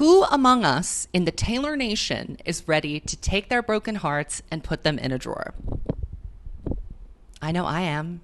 Who among us in the Taylor Nation is ready to take their broken hearts and put them in a drawer? I know I am.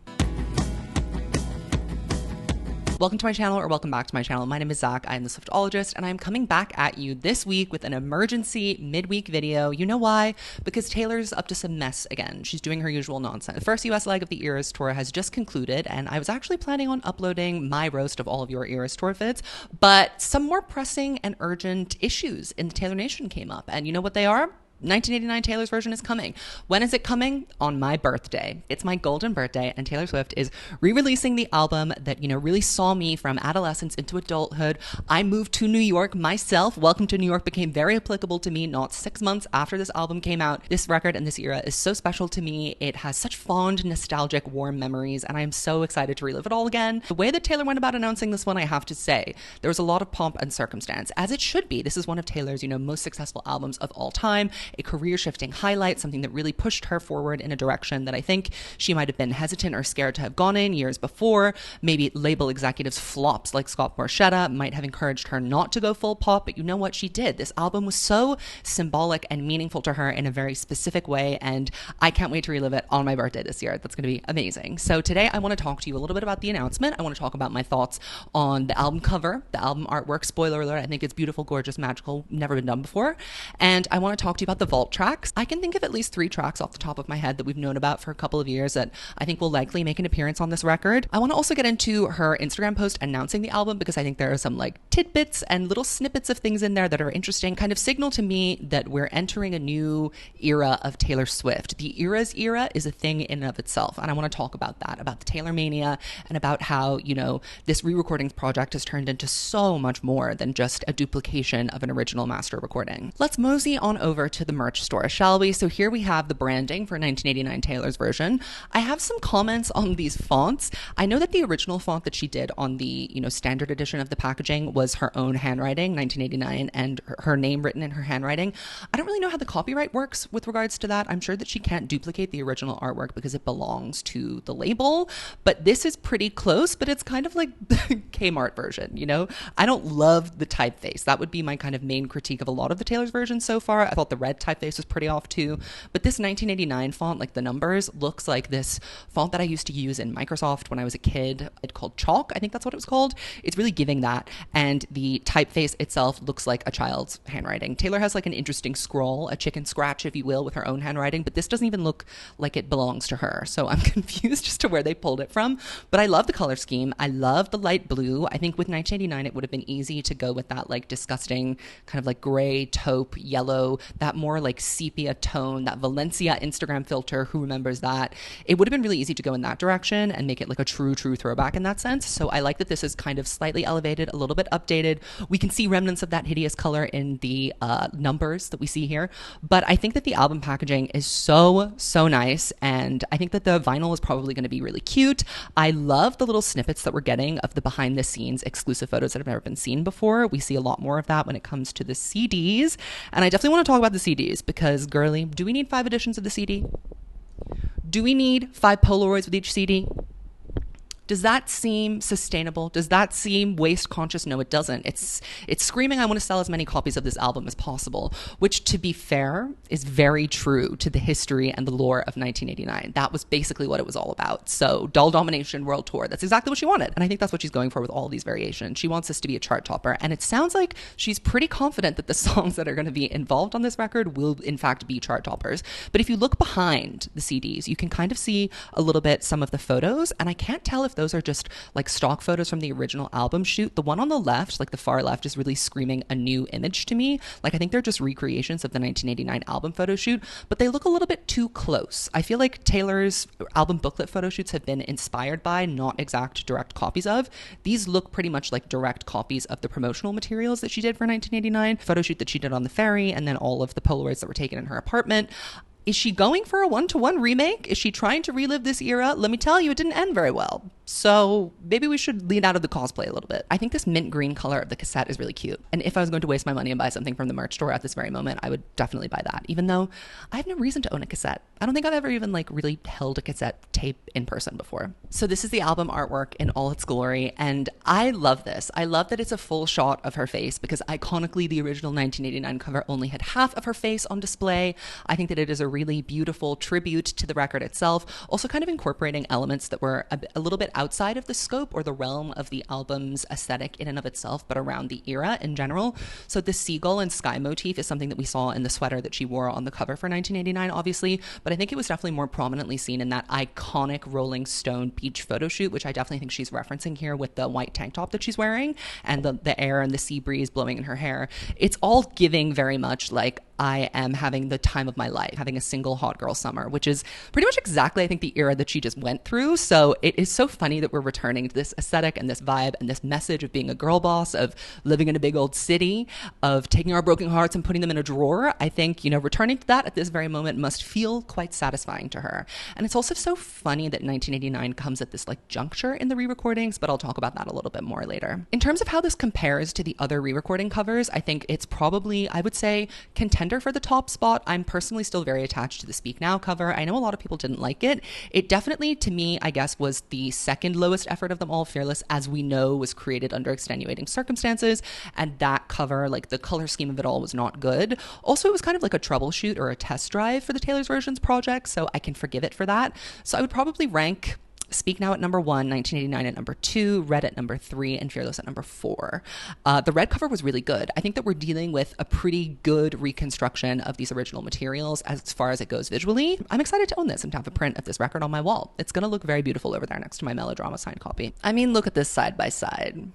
Welcome to my channel, or welcome back to my channel. My name is Zach. I am the Swiftologist, and I'm coming back at you this week with an emergency midweek video. You know why? Because Taylor's up to some mess again. She's doing her usual nonsense. The first US leg of the Eras tour has just concluded, and I was actually planning on uploading my roast of all of your Eras tour vids, but some more pressing and urgent issues in the Taylor Nation came up, and you know what they are? 1989 Taylor's version is coming. When is it coming? On my birthday. It's my golden birthday, and Taylor Swift is re-releasing the album that, really saw me from adolescence into adulthood. I moved to New York myself. Welcome to New York became very applicable to me not 6 months after this album came out. This record and this era is so special to me. It has such fond, nostalgic, warm memories, and I am so excited to relive it all again. The way that Taylor went about announcing this one, I have to say, there was a lot of pomp and circumstance, as it should be. This is one of Taylor's, most successful albums of all time. A career-shifting highlight, something that really pushed her forward in a direction that I think she might have been hesitant or scared to have gone in years before. Maybe label executives flops like Scott Borchetta might have encouraged her not to go full pop, but you know what? She did. This album was so symbolic and meaningful to her in a very specific way, and I can't wait to relive it on my birthday this year. That's going to be amazing. So today I want to talk to you a little bit about the announcement. I want to talk about my thoughts on the album cover, the album artwork. Spoiler alert, I think it's beautiful, gorgeous, magical, never been done before. And I want to talk to you about the vault tracks. I can think of at least 3 tracks off the top of my head that we've known about for a couple of years that I think will likely make an appearance on this record. I want to also get into her Instagram post announcing the album, because I think there are some tidbits and little snippets of things in there that are interesting, kind of signal to me that we're entering a new era of Taylor Swift. The Eras era is a thing in and of itself, and I want to talk about that, about the Taylor mania, and about how, this re-recordings project has turned into so much more than just a duplication of an original master recording. Let's mosey on over to the merch store, shall we? So here we have the branding for 1989 Taylor's version. I have some comments on these fonts. I know that the original font that she did on the, standard edition of the packaging was her own handwriting, 1989, and her name written in her handwriting. I don't really know how the copyright works with regards to that. I'm sure that she can't duplicate the original artwork because it belongs to the label, but this is pretty close, but it's kind of like the Kmart version, I don't love the typeface. That would be my kind of main critique of a lot of the Taylor's version so far. I thought the red typeface was pretty off too, but this 1989 font, like the numbers, looks like this font that I used to use in Microsoft when I was a kid. It's called Chalk, I think that's what it was called. It's really giving that, and the typeface itself looks like a child's handwriting. Taylor has an interesting scroll, a chicken scratch, if you will, with her own handwriting, but this doesn't even look like it belongs to her, so I'm confused as to where they pulled it from. But I love the color scheme. I love the light blue. I think with 1989 it would have been easy to go with that disgusting kind of gray, taupe, yellow, that more sepia tone, that Valencia Instagram filter, who remembers that? It would have been really easy to go in that direction and make it a true throwback in that sense. So I like that this is kind of slightly elevated, a little bit updated. We can see remnants of that hideous color in the numbers that we see here, but I think that the album packaging is so nice, and I think that the vinyl is probably going to be really cute. I love the little snippets that we're getting of the behind the scenes exclusive photos that have never been seen before. We see a lot more of that when it comes to the CDs, and I definitely want to talk about the CDs because, girly, do we need 5 editions of the CD? Do we need 5 Polaroids with each CD? Does that seem sustainable? Does that seem waste conscious? No, it doesn't. It's screaming, I want to sell as many copies of this album as possible, which, to be fair, is very true to the history and the lore of 1989. That was basically what it was all about. So, Doll Domination World Tour, that's exactly what she wanted. And I think that's what she's going for with all these variations. She wants this to be a chart topper. And it sounds like she's pretty confident that the songs that are going to be involved on this record will, in fact, be chart toppers. But if you look behind the CDs, you can kind of see a little bit some of the photos. And I can't tell if those are just stock photos from the original album shoot. The one on the left, the far left, is really screaming a new image to me. I think they're just recreations of the 1989 album photo shoot, but they look a little bit too close. I feel like Taylor's album booklet photo shoots have been inspired by, not exact direct copies of. These look pretty much like direct copies of the promotional materials that she did for 1989, photo shoot that she did on the ferry, and then all of the Polaroids that were taken in her apartment. Is she going for a one-to-one remake? Is she trying to relive this era? Let me tell you, it didn't end very well. So maybe we should lean out of the cosplay a little bit. I think this mint green color of the cassette is really cute. And if I was going to waste my money and buy something from the merch store at this very moment, I would definitely buy that, even though I have no reason to own a cassette. I don't think I've ever even like really held a cassette tape in person before. So this is the album artwork in all its glory. And I love this. I love that it's a full shot of her face because iconically the original 1989 cover only had half of her face on display. I think that it is a really beautiful tribute to the record itself. Also kind of incorporating elements that were a little bit outside of the scope or the realm of the album's aesthetic in and of itself, but around the era in general. So the seagull and sky motif is something that we saw in the sweater that she wore on the cover for 1989, obviously, but I think it was definitely more prominently seen in that iconic Rolling Stone beach photo shoot, which I definitely think she's referencing here with the white tank top that she's wearing and the air and the sea breeze blowing in her hair. It's all giving very much like I am having the time of my life, having a single hot girl summer, which is pretty much exactly, I think, the era that she just went through. So it is so funny that we're returning to this aesthetic and this vibe and this message of being a girl boss, of living in a big old city, of taking our broken hearts and putting them in a drawer. I think, returning to that at this very moment must feel quite satisfying to her. And it's also so funny that 1989 comes at this like juncture in the re-recordings, but I'll talk about that a little bit more later. In terms of how this compares to the other re-recording covers, I think it's probably, I would say, contender for the top spot. I'm personally still very attached to the Speak Now cover. I know a lot of people didn't like it. It definitely, to me, I guess, was the second lowest effort of them all. Fearless, as we know, was created under extenuating circumstances, and that cover, like the color scheme of it all, was not good. Also, it was kind of like a troubleshoot or a test drive for the Taylor's Versions project, so I can forgive it for that. So I would probably rank Speak Now at number 1, 1989 at number 2, Red at number 3, and Fearless at number 4. The Red cover was really good. I think that we're dealing with a pretty good reconstruction of these original materials as far as it goes visually. I'm excited to own this and to have a print of this record on my wall. It's going to look very beautiful over there next to my Melodrama signed copy. I mean, look at this side by side.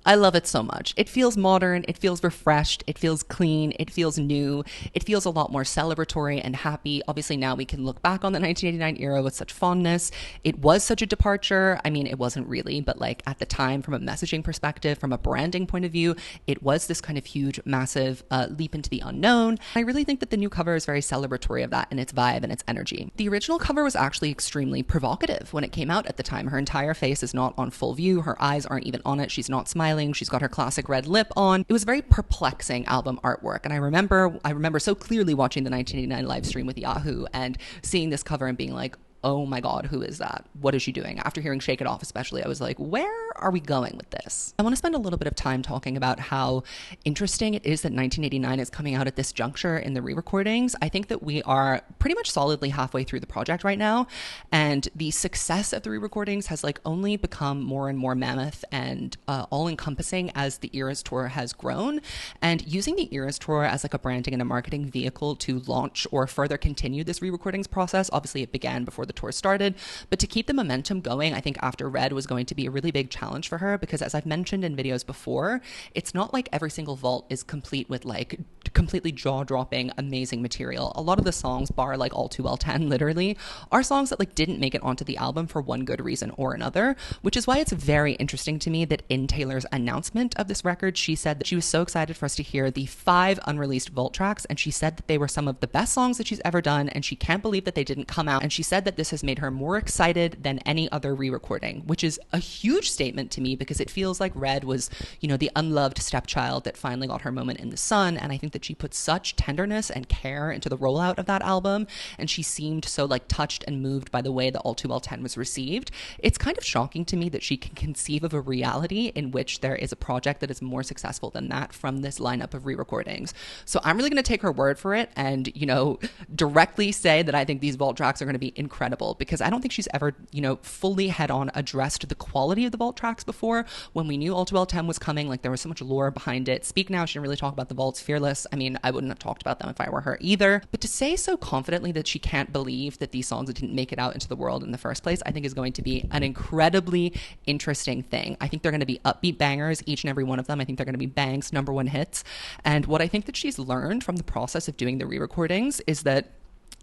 I love it so much. It feels modern, it feels refreshed, it feels clean, it feels new, it feels a lot more celebratory and happy. Obviously now we can look back on the 1989 era with such fondness. It was such a departure. I mean, it wasn't really, but like at the time, from a messaging perspective, from a branding point of view, it was this kind of huge, massive leap into the unknown. I really think that the new cover is very celebratory of that in its vibe and its energy. The original cover was actually extremely provocative when it came out at the time. Her entire face is not on full view. Her eyes aren't even on it. She's not smiling. She's got her classic red lip on. It was very perplexing album artwork. And I remember so clearly watching the 1989 live stream with Yahoo and seeing this cover and being like, oh my God, who is that? What is she doing? After hearing Shake It Off especially, I was like, where are we going with this? I want to spend a little bit of time talking about how interesting it is that 1989 is coming out at this juncture in the re-recordings. I think that we are pretty much solidly halfway through the project right now, and the success of the re-recordings has like only become more and more mammoth and all-encompassing as the Eras Tour has grown. And using the Eras Tour as like a branding and a marketing vehicle to launch or further continue this re-recordings process, obviously it began before the tour started, but to keep the momentum going, I think after Red was going to be a really big challenge for her, because as I've mentioned in videos before, it's not like every single vault is complete with like completely jaw-dropping amazing material. A lot of the songs, bar like All Too Well 10 literally, are songs that like didn't make it onto the album for one good reason or another, which is why it's very interesting to me that in Taylor's announcement of this record, she said that she was so excited for us to hear the 5 unreleased vault tracks, and she said that they were some of the best songs that she's ever done, and she can't believe that they didn't come out, and she said that this has made her more excited than any other re-recording, which is a huge statement to me because it feels like Red was, the unloved stepchild that finally got her moment in the sun, and I think that she put such tenderness and care into the rollout of that album, and she seemed so like touched and moved by the way that All Too Well 10 was received. It's kind of shocking to me that she can conceive of a reality in which there is a project that is more successful than that from this lineup of re-recordings. So I'm really going to take her word for it and, directly say that I think these vault tracks are going to be incredible, because I don't think she's ever, fully head-on addressed the quality of the vault tracks before. When we knew All Too Well 10 was coming, like there was so much lore behind it. Speak Now, she didn't really talk about the vaults. Fearless, I mean, I wouldn't have talked about them if I were her either. But to say so confidently that she can't believe that these songs didn't make it out into the world in the first place, I think is going to be an incredibly interesting thing. I think they're going to be upbeat bangers, each and every one of them. I think they're going to be bangs, number 1 hits. And what I think that she's learned from the process of doing the re-recordings is that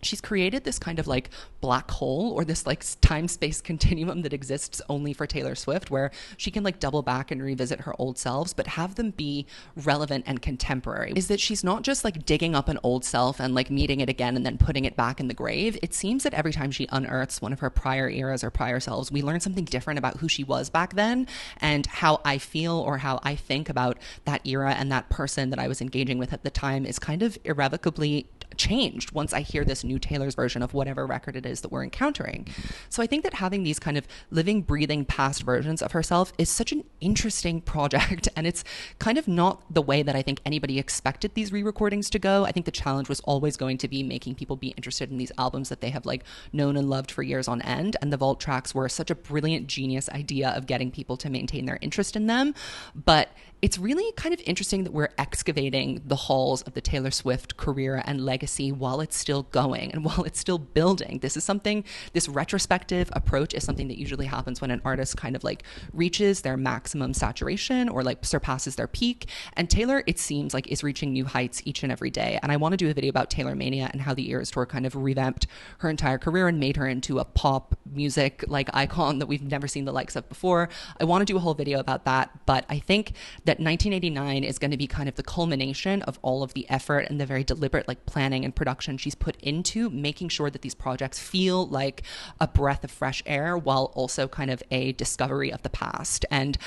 she's created this kind of like black hole, or this like time-space continuum that exists only for Taylor Swift, where she can like double back and revisit her old selves, but have them be relevant and contemporary. Is that she's not just like digging up an old self and like meeting it again and then putting it back in the grave. It seems that every time she unearths one of her prior eras or prior selves, we learn something different about who she was back then, and how I feel or how I think about that era and that person that I was engaging with at the time is kind of irrevocably changed once I hear this new Taylor's version of whatever record it is that we're encountering. So I think that having these kind of living, breathing past versions of herself is such an interesting project, and it's kind of not the way that I think anybody expected these re-recordings to go. I think the challenge was always going to be making people be interested in these albums that they have like known and loved for years on end, and the vault tracks were such a brilliant, genius idea of getting people to maintain their interest in them. But it's really kind of interesting that we're excavating the halls of the Taylor Swift career and legacy while it's still going and while it's still building. This retrospective approach is something that usually happens when an artist kind of like reaches their maximum saturation or like surpasses their peak. And Taylor, it seems like, is reaching new heights each and every day. And I want to do a video about Taylor Mania and how the Eras Tour kind of revamped her entire career and made her into a pop music like icon that we've never seen the likes of before. I want to do a whole video about that, but I think that 1989 is going to be kind of the culmination of all of the effort and the very deliberate like planning and production she's put into making sure that these projects feel like a breath of fresh air while also kind of a discovery of the past. And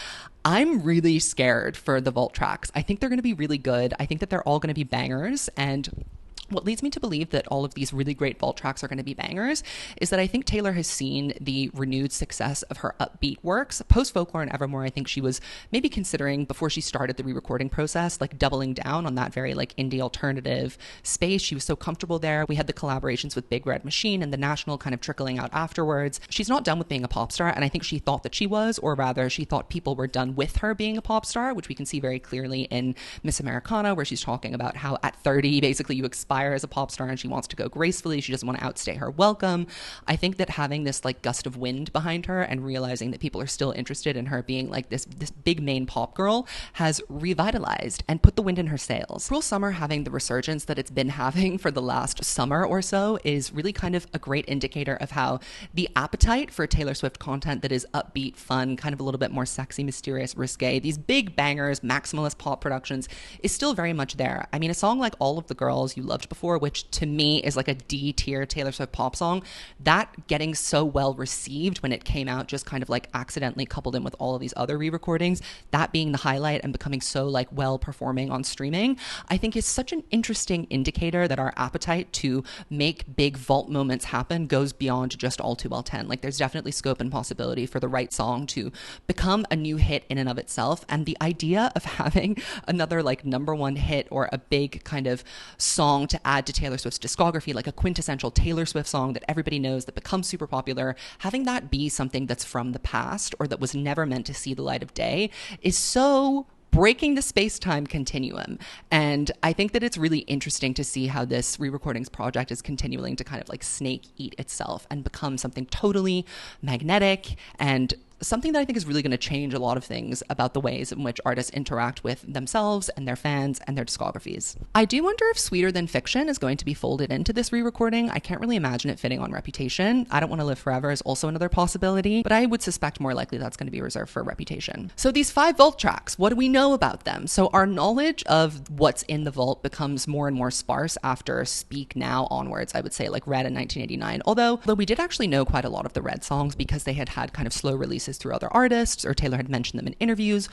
I'm really scared for the vault tracks. I think they're going to be really good. I think that they're all going to be bangers, and what leads me to believe that all of these really great vault tracks are going to be bangers is that I think Taylor has seen the renewed success of her upbeat works. Post Folklore and Evermore, I think she was maybe considering, before she started the re-recording process, like doubling down on that very like indie alternative space. She was so comfortable there. We had the collaborations with Big Red Machine and The National kind of trickling out afterwards. She's not done with being a pop star, and I think she thought that she was, or rather she thought people were done with her being a pop star, which we can see very clearly in Miss Americana, where she's talking about how at 30 basically you expire as a pop star and she wants to go gracefully. She doesn't want to outstay her welcome. I think that having this like gust of wind behind her and realizing that people are still interested in her being like this big main pop girl has revitalized and put the wind in her sails. Cruel Summer having the resurgence that it's been having for the last summer or so is really kind of a great indicator of how the appetite for Taylor Swift content that is upbeat, fun, kind of a little bit more sexy, mysterious, risque, these big bangers, maximalist pop productions, is still very much there. I mean, a song like All of the Girls You Loved Before, which to me is like a D tier Taylor Swift pop song, that getting so well received when it came out, just kind of like accidentally coupled in with all of these other re-recordings, that being the highlight and becoming so like well performing on streaming, I think is such an interesting indicator that our appetite to make big vault moments happen goes beyond just All Too Well 10. Like there's definitely scope and possibility for the right song to become a new hit in and of itself. And the idea of having another like #1 hit or a big kind of song to add to Taylor Swift's discography, like a quintessential Taylor Swift song that everybody knows that becomes super popular, having that be something that's from the past or that was never meant to see the light of day is so breaking the space-time continuum. And I think that it's really interesting to see how this re-recordings project is continuing to kind of like snake eat itself and become something totally magnetic and something that I think is really going to change a lot of things about the ways in which artists interact with themselves and their fans and their discographies. I do wonder if Sweeter Than Fiction is going to be folded into this re-recording. I can't really imagine it fitting on Reputation. I Don't Want to Live Forever is also another possibility, but I would suspect more likely that's going to be reserved for Reputation. So these 5 vault tracks, what do we know about them? So our knowledge of what's in the vault becomes more and more sparse after Speak Now onwards, I would say, like Red in 1989. Although we did actually know quite a lot of the Red songs because they had kind of slow releases through other artists, or Taylor had mentioned them in interviews.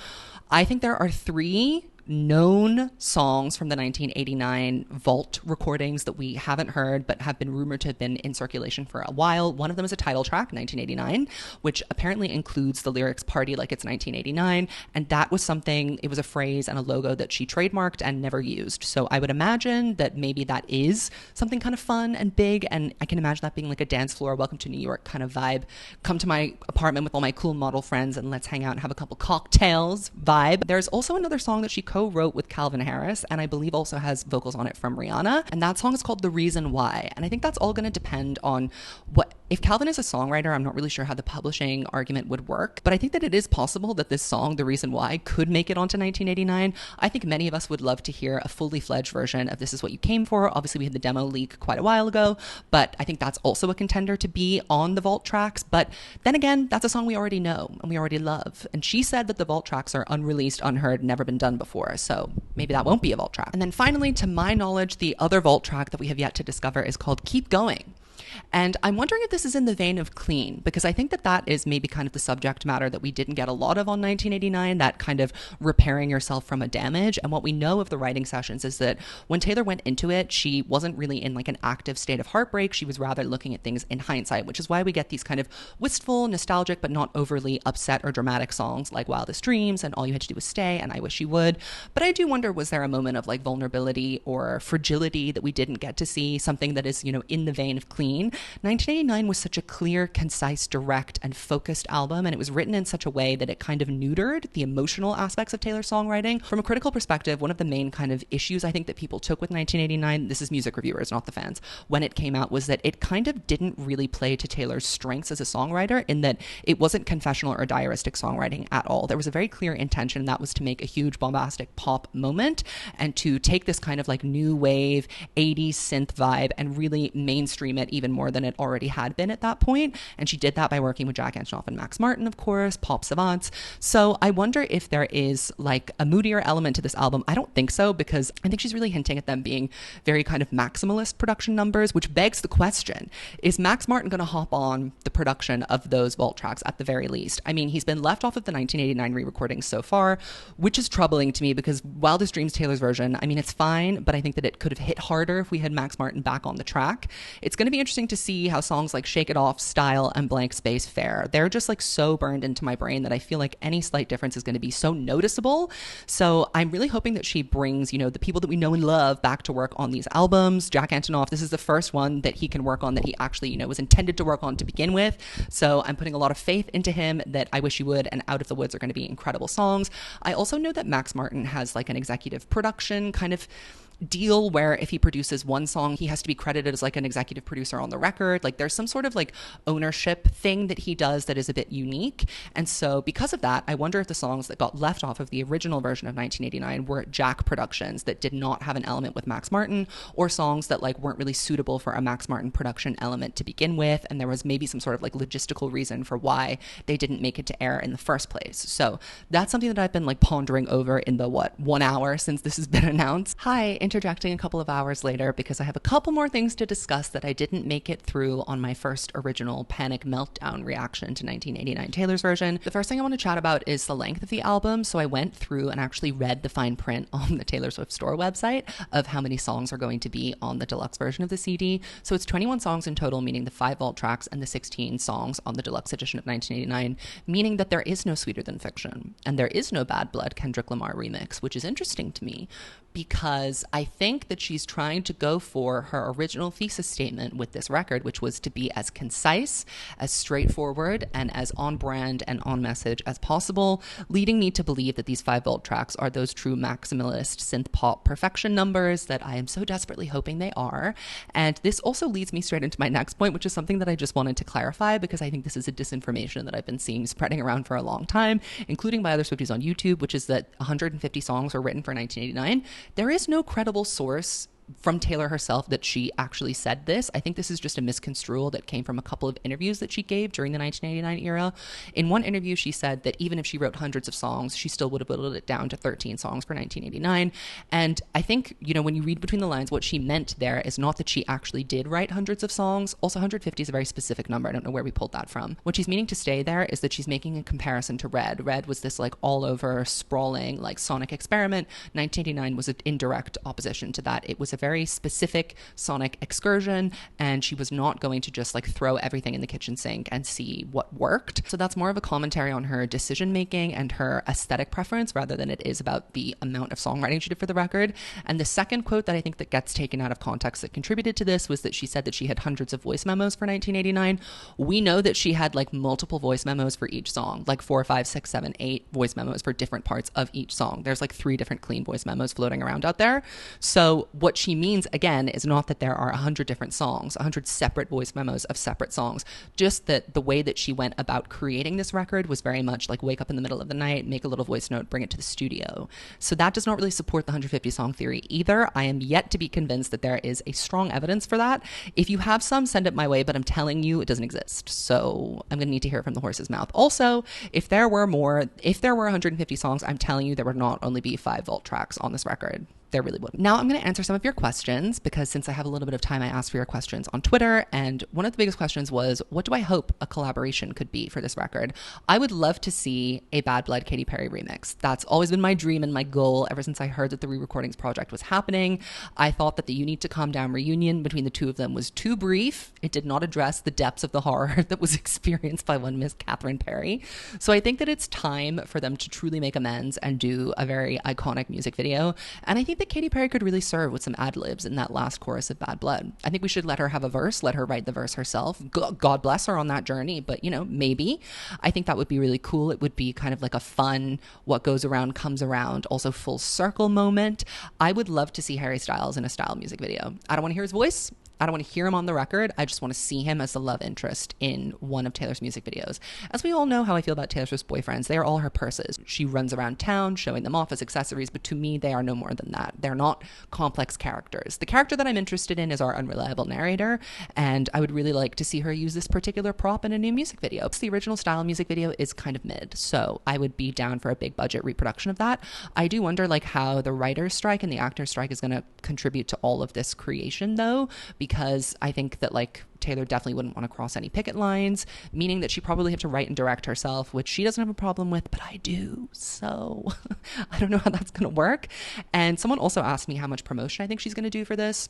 I think there are 3 known songs from the 1989 vault recordings that we haven't heard but have been rumored to have been in circulation for a while. One of them is a title track, 1989, which apparently includes the lyrics "Party Like It's 1989," and that was something, it was a phrase and a logo that she trademarked and never used. So I would imagine that maybe that is something kind of fun and big, and I can imagine that being like a dance floor, welcome to New York kind of vibe. Come to my apartment with all my cool model friends and let's hang out and have a couple cocktails vibe. There's also another song that she co-wrote with Calvin Harris, and I believe also has vocals on it from Rihanna, and that song is called The Reason Why. And I think that's all going to depend on what If Calvin is a songwriter, I'm not really sure how the publishing argument would work, but I think that it is possible that this song, The Reason Why, could make it onto 1989. I think many of us would love to hear a fully fledged version of This Is What You Came For. Obviously, we had the demo leak quite a while ago, but I think that's also a contender to be on the vault tracks. But then again, that's a song we already know and we already love. And she said that the vault tracks are unreleased, unheard, never been done before. So maybe that won't be a vault track. And then finally, to my knowledge, the other vault track that we have yet to discover is called Keep Going. And I'm wondering if this is in the vein of Clean, because I think that that is maybe kind of the subject matter that we didn't get a lot of on 1989, that kind of repairing yourself from a damage. And what we know of the writing sessions is that when Taylor went into it, she wasn't really in like an active state of heartbreak. She was rather looking at things in hindsight, which is why we get these kind of wistful, nostalgic, but not overly upset or dramatic songs like Wildest Dreams and All You Had to Do Was Stay and I Wish You Would. But I do wonder, was there a moment of like vulnerability or fragility that we didn't get to see, something that is, you know, in the vein of Clean? 1989 was such a clear, concise, direct, and focused album, and it was written in such a way that it kind of neutered the emotional aspects of Taylor's songwriting. From a critical perspective, one of the main kind of issues I think that people took with 1989, this is music reviewers, not the fans, when it came out, was that it kind of didn't really play to Taylor's strengths as a songwriter, in that it wasn't confessional or diaristic songwriting at all. There was a very clear intention, and that was to make a huge bombastic pop moment and to take this kind of like new wave 80s synth vibe and really mainstream it even more than it already had been at that point. And she did that by working with Jack Antonoff and Max Martin, of course, pop savants. So I wonder if there is like a moodier element to this album. I don't think so, because I think she's really hinting at them being very kind of maximalist production numbers, which begs the question, is Max Martin going to hop on the production of those vault tracks at the very least? I mean, he's been left off of the 1989 re-recordings so far, which is troubling to me, because Wildest Dreams, Taylor's version, I mean, it's fine, but I think that it could have hit harder if we had Max Martin back on the track. It's going to be interesting to see how songs like Shake It Off, Style, and Blank Space fare. They're just like so burned into my brain that I feel like any slight difference is going to be so noticeable. So I'm really hoping that she brings, you know, the people that we know and love back to work on these albums. Jack Antonoff, this is the first one that he can work on that he actually, you know, was intended to work on to begin with. So I'm putting a lot of faith into him that I Wish You Would and Out of the Woods are going to be incredible songs. I also know that Max Martin has like an executive production kind of deal where if he produces one song, he has to be credited as like an executive producer on the record. Like there's some sort of like ownership thing that he does that is a bit unique. And so because of that, I wonder if the songs that got left off of the original version of 1989 were Jack productions that did not have an element with Max Martin, or songs that like weren't really suitable for a Max Martin production element to begin with. And there was maybe some sort of like logistical reason for why they didn't make it to air in the first place. So that's something that I've been like pondering over in the 1 hour since this has been announced. Hi, interjecting a couple of hours later because I have a couple more things to discuss that I didn't make it through on my first original panic meltdown reaction to 1989 Taylor's version. The first thing I want to chat about is the length of the album. So I went through and actually read the fine print on the Taylor Swift store website of how many songs are going to be on the deluxe version of the CD. So it's 21 songs in total, meaning the 5 vault tracks, and the 16 songs on the deluxe edition of 1989, meaning that there is no Sweeter Than Fiction and there is no Bad Blood Kendrick Lamar remix, which is interesting to me, because I think that she's trying to go for her original thesis statement with this record, which was to be as concise, as straightforward, and as on brand and on message as possible, leading me to believe that these 5 vault tracks are those true maximalist synth pop perfection numbers that I am so desperately hoping they are. And this also leads me straight into my next point, which is something that I just wanted to clarify, because I think this is a disinformation that I've been seeing spreading around for a long time, including by other Swifties on YouTube, which is that 150 songs were written for 1989. There is no credible source from Taylor herself that she actually said this. I think this is just a misconstrual that came from a couple of interviews that she gave during the 1989 era. In one interview, she said that even if she wrote hundreds of songs, she still would have whittled it down to 13 songs for 1989. And I think, you know, when you read between the lines, what she meant there is not that she actually did write hundreds of songs. Also, 150 is a very specific number. I don't know where we pulled that from. What she's meaning to stay there is that she's making a comparison to Red. Red was this like all over sprawling like sonic experiment. 1989 was an indirect opposition to that. It was a very specific sonic excursion, and she was not going to just like throw everything in the kitchen sink and see what worked. So that's more of a commentary on her decision making and her aesthetic preference rather than it is about the amount of songwriting she did for the record. And the second quote that I think that gets taken out of context that contributed to this was that she said that she had hundreds of voice memos for 1989. We know that she had like multiple voice memos for each song, like 4, 5, 6, 7, 8 voice memos for different parts of each song. There's like 3 different clean voice memos floating around out there. So what she she means, again, is not that there are 100 different songs, 100 separate voice memos of separate songs, just that the way that she went about creating this record was very much like wake up in the middle of the night, make a little voice note, bring it to the studio. So that does not really support the 150 song theory either. I am yet to be convinced that there is a strong evidence for that. If you have some, send it my way, but I'm telling you it doesn't exist. So I'm going to need to hear it from the horse's mouth. Also, if there were 150 songs, I'm telling you there would not only be 5 vault tracks on this record. There really would. Now I'm going to answer some of your questions, because since I have a little bit of time, I asked for your questions on Twitter. And one of the biggest questions was, what do I hope a collaboration could be for this record? I would love to see a Bad Blood Katy Perry remix. That's always been my dream and my goal ever since I heard that the re-recordings project was happening. I thought that the You Need to Calm Down reunion between the two of them was too brief. It did not address the depths of the horror that was experienced by one Miss Catherine Perry. So I think that it's time for them to truly make amends and do a very iconic music video. And I think that Katy Perry could really serve with some ad-libs in that last chorus of Bad Blood. I think we should let her have a verse, let her write the verse herself. God bless her on that journey, but maybe. I think that would be really cool. It would be kind of like a fun, what goes around comes around, also full circle moment. I would love to see Harry Styles in a style music video. I don't want to hear his voice. I don't want to hear him on the record. I just want to see him as the love interest in one of Taylor's music videos. As we all know how I feel about Taylor Swift's boyfriends, they are all her purses. She runs around town showing them off as accessories, but to me, they are no more than that. They're not complex characters. The character that I'm interested in is our unreliable narrator, and I would really like to see her use this particular prop in a new music video. The original style music video is kind of mid, so I would be down for a big budget reproduction of that. I do wonder how the writer's strike and the actor's strike is going to contribute to all of this creation, though, because I think that Taylor definitely wouldn't want to cross any picket lines, meaning that she probably have to write and direct herself, which she doesn't have a problem with, but I do. So I don't know how that's going to work. And someone also asked me how much promotion I think she's going to do for this.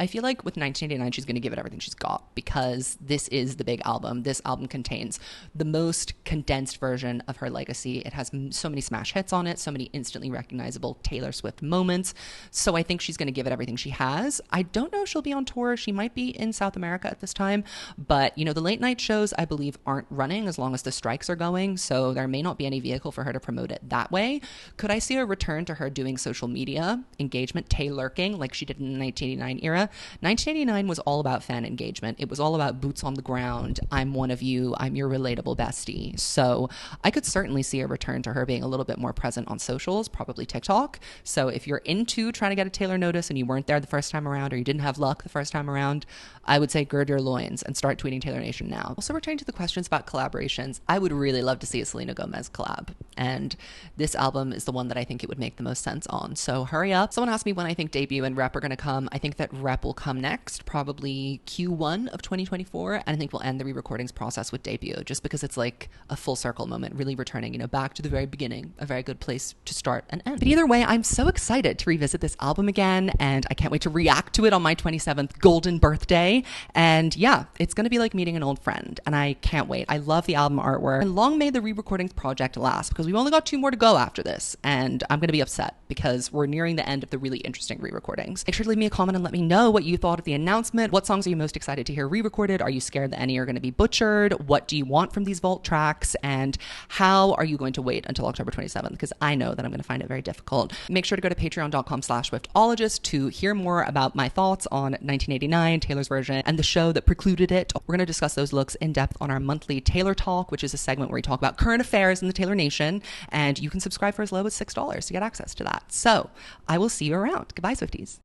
I feel like with 1989, she's going to give it everything she's got, because this is the big album. This album contains the most condensed version of her legacy. It has so many smash hits on it, so many instantly recognizable Taylor Swift moments. So I think she's going to give it everything she has. I don't know if she'll be on tour. She might be in South America at this time, but the late night shows, I believe, aren't running as long as the strikes are going. So there may not be any vehicle for her to promote it that way. Could I see a return to her doing social media engagement, Taylorking, like she did in the 1989 era? 1989 was all about fan engagement. It was all about boots on the ground. I'm one of you. I'm your relatable bestie. So I could certainly see a return to her being a little bit more present on socials, probably TikTok. So if you're into trying to get a Taylor notice and you weren't there the first time around, or you didn't have luck the first time around, I would say gird your loins and start tweeting Taylor Nation now. Also, returning to the questions about collaborations, I would really love to see a Selena Gomez collab. And this album is the one that I think it would make the most sense on. So hurry up. Someone asked me when I think Debut and Rep are going to come. I think that Rep will come next, probably Q1 of 2024. And I think we'll end the re-recordings process with Debut, just because it's like a full circle moment, really returning, back to the very beginning, a very good place to start and end. But either way, I'm so excited to revisit this album again, and I can't wait to react to it on my 27th golden birthday. And yeah, it's going to be like meeting an old friend, and I can't wait. I love the album artwork, and long may the re-recordings project last, because we've only got 2 more to go after this, and I'm going to be upset because we're nearing the end of the really interesting re-recordings. Make sure to leave me a comment and let me know what you thought of the announcement. What songs are you most excited to hear re-recorded? Are you scared that any are going to be butchered? What do you want from these vault tracks? And how are you going to wait until October 27th? Because I know that I'm going to find it very difficult. Make sure to go to patreon.com/swiftologist to hear more about my thoughts on 1989, Taylor's version, and the show that precluded it. We're going to discuss those looks in depth on our monthly Taylor Talk, which is a segment where we talk about current affairs in the Taylor Nation, and you can subscribe for as low as $6 to get access to that. So I will see you around. Goodbye, Swifties.